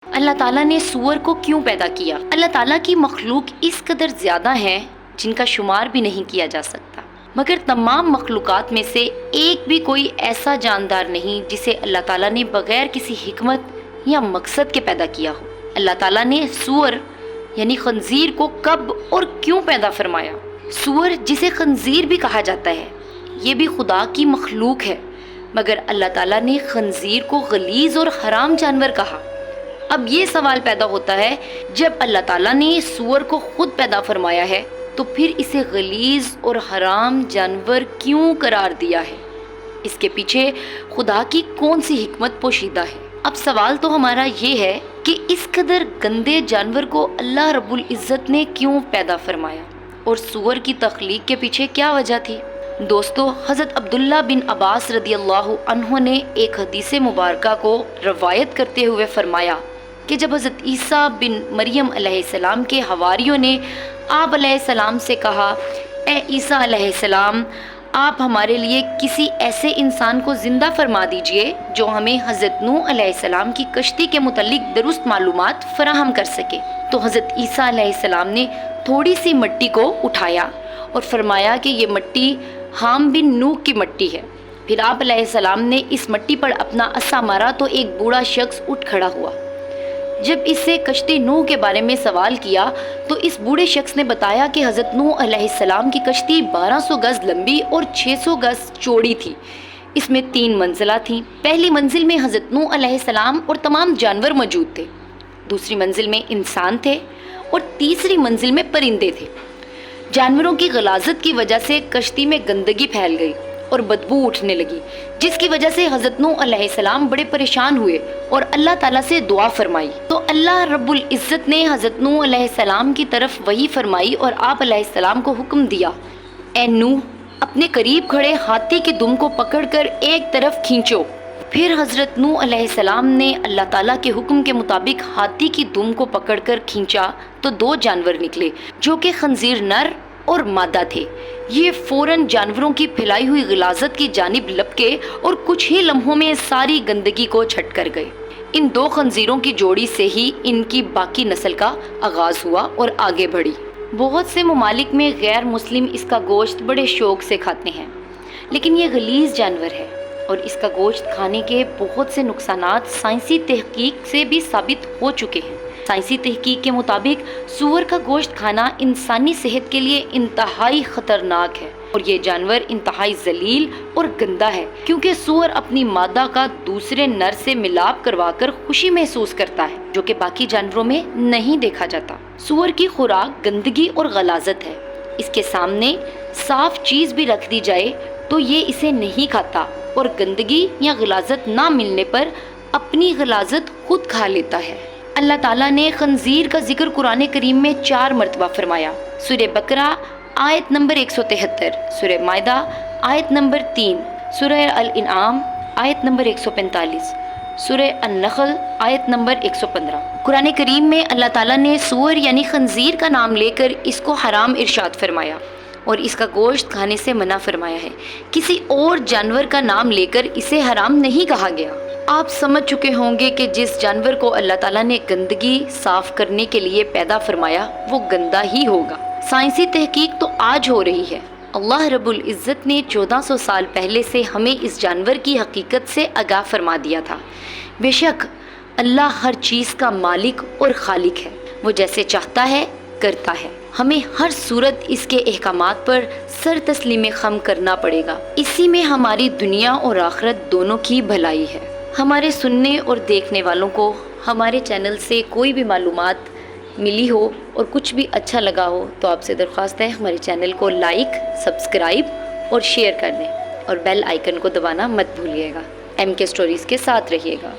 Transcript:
اللہ تعالیٰ نے سور کو کیوں پیدا کیا؟ اللہ تعالیٰ کی مخلوق اس قدر زیادہ ہیں جن کا شمار بھی نہیں کیا جا سکتا، مگر تمام مخلوقات میں سے ایک بھی کوئی ایسا جاندار نہیں جسے اللہ تعالیٰ نے بغیر کسی حکمت یا مقصد کے پیدا کیا ہو۔ اللہ تعالیٰ نے سور یعنی خنزیر کو کب اور کیوں پیدا فرمایا؟ سور جسے خنزیر بھی کہا جاتا ہے یہ بھی خدا کی مخلوق ہے، مگر اللہ تعالیٰ نے خنزیر کو غلیظ اور حرام جانور کہا۔ اب یہ سوال پیدا ہوتا ہے، جب اللہ تعالیٰ نے سور کو خود پیدا فرمایا ہے تو پھر اسے غلیظ اور حرام جانور کیوں قرار دیا ہے؟ اس کے پیچھے خدا کی کون سی حکمت پوشیدہ ہے؟ اب سوال تو ہمارا یہ ہے کہ اس قدر گندے جانور کو اللہ رب العزت نے کیوں پیدا فرمایا اور سور کی تخلیق کے پیچھے کیا وجہ تھی؟ دوستو، حضرت عبداللہ بن عباس رضی اللہ عنہ نے ایک حدیث مبارکہ کو روایت کرتے ہوئے فرمایا کہ جب حضرت عیسیٰ بن مریم علیہ السلام کے حواریوں نے آپ علیہ السلام سے کہا، اے عیسیٰ علیہ السلام، آپ ہمارے لیے کسی ایسے انسان کو زندہ فرما دیجئے جو ہمیں حضرت نوح علیہ السلام کی کشتی کے متعلق درست معلومات فراہم کر سکے، تو حضرت عیسیٰ علیہ السلام نے تھوڑی سی مٹی کو اٹھایا اور فرمایا کہ یہ مٹی حام بن نوح کی مٹی ہے۔ پھر آپ علیہ السلام نے اس مٹی پر اپنا عصا مارا تو ایک بوڑھا شخص اٹھ کھڑا ہوا۔ جب اس سے کشتی نوح کے بارے میں سوال کیا تو اس بوڑھے شخص نے بتایا کہ حضرت نوح علیہ السلام کی کشتی 1200 گز لمبی اور 600 گز چوڑی تھی۔ اس میں 3 منزلیں تھیں۔ پہلی منزل میں حضرت نوح علیہ السلام اور تمام جانور موجود تھے، دوسری منزل میں انسان تھے اور تیسری منزل میں پرندے تھے۔ جانوروں کی غلاظت کی وجہ سے کشتی میں گندگی پھیل گئی اور بدبو اٹھنے لگی، جس کی وجہ سے حضرت نوح علیہ السلام بڑے پریشان ہوئے اور اللہ تعالیٰ سے دعا فرمائی۔ تو اللہ رب العزت نے حضرت نوح علیہ السلام کی طرف وحی فرمائی اور آپ علیہ السلام کو حکم دیا، اے نوح، اپنے قریب کھڑے ہاتھی کے دم کو پکڑ کر ایک طرف کھینچو۔ پھر حضرت نوح علیہ السلام نے اللہ تعالیٰ کے حکم کے مطابق ہاتھی کی دم کو پکڑ کر کھینچا تو 2 جانور نکلے جو کہ خنزیر نر اور مادہ تھے۔ یہ فوراً جانوروں کی پھیلائی ہوئی غلاظت کی جانب لپکے اور کچھ ہی لمحوں میں ساری گندگی کو جھٹ کر گئے۔ ان 2 خنزیروں کی جوڑی سے ہی ان کی باقی نسل کا آغاز ہوا اور آگے بڑھی۔ بہت سے ممالک میں غیر مسلم اس کا گوشت بڑے شوق سے کھاتے ہیں، لیکن یہ غلیظ جانور ہے اور اس کا گوشت کھانے کے بہت سے نقصانات سائنسی تحقیق سے بھی ثابت ہو چکے ہیں۔ سائنسی تحقیق کے مطابق سور کا گوشت کھانا انسانی صحت کے لیے انتہائی خطرناک ہے اور یہ جانور انتہائی ذلیل اور گندا ہے، کیونکہ سور اپنی مادہ کا دوسرے نر سے ملاپ کروا کر خوشی محسوس کرتا ہے، جو کہ باقی جانوروں میں نہیں دیکھا جاتا۔ سور کی خوراک گندگی اور غلاظت ہے۔ اس کے سامنے صاف چیز بھی رکھ دی جائے تو یہ اسے نہیں کھاتا اور گندگی یا غلاظت نہ ملنے پر اپنی غلاظت خود کھا لیتا ہے۔ اللہ تعالیٰ نے خنزیر کا ذکر قرآن کریم میں 4 مرتبہ فرمایا۔ سورہ بقرہ آیت نمبر 173، سورہ مائدہ آیت نمبر 3، سورہ الانعام آیت نمبر 145، سورہ النحل آیت نمبر 115۔ قرآن کریم میں اللہ تعالیٰ نے سور یعنی خنزیر کا نام لے کر اس کو حرام ارشاد فرمایا اور اس کا گوشت کھانے سے منع فرمایا ہے۔ کسی اور جانور کا نام لے کر اسے حرام نہیں کہا گیا۔ آپ سمجھ چکے ہوں گے کہ جس جانور کو اللہ تعالیٰ نے گندگی صاف کرنے کے لیے پیدا فرمایا وہ گندا ہی ہوگا۔ سائنسی تحقیق تو آج ہو رہی ہے۔ اللہ رب العزت نے 1400 سال پہلے سے ہمیں اس جانور کی حقیقت سے آگاہ فرما دیا تھا۔ بے شک اللہ ہر چیز کا مالک اور خالق ہے، وہ جیسے چاہتا ہے کرتا ہے۔ ہمیں ہر صورت اس کے احکامات پر سر تسلیم خم کرنا پڑے گا، اسی میں ہماری دنیا اور آخرت دونوں کی بھلائی ہے۔ ہمارے سننے اور دیکھنے والوں کو ہمارے چینل سے کوئی بھی معلومات ملی ہو اور کچھ بھی اچھا لگا ہو تو آپ سے درخواست ہے ہمارے چینل کو لائک، سبسکرائب اور شیئر کر دیں اور بیل آئیکن کو دبانا مت بھولیے گا۔ ایم کے اسٹوریز کے ساتھ رہیے گا۔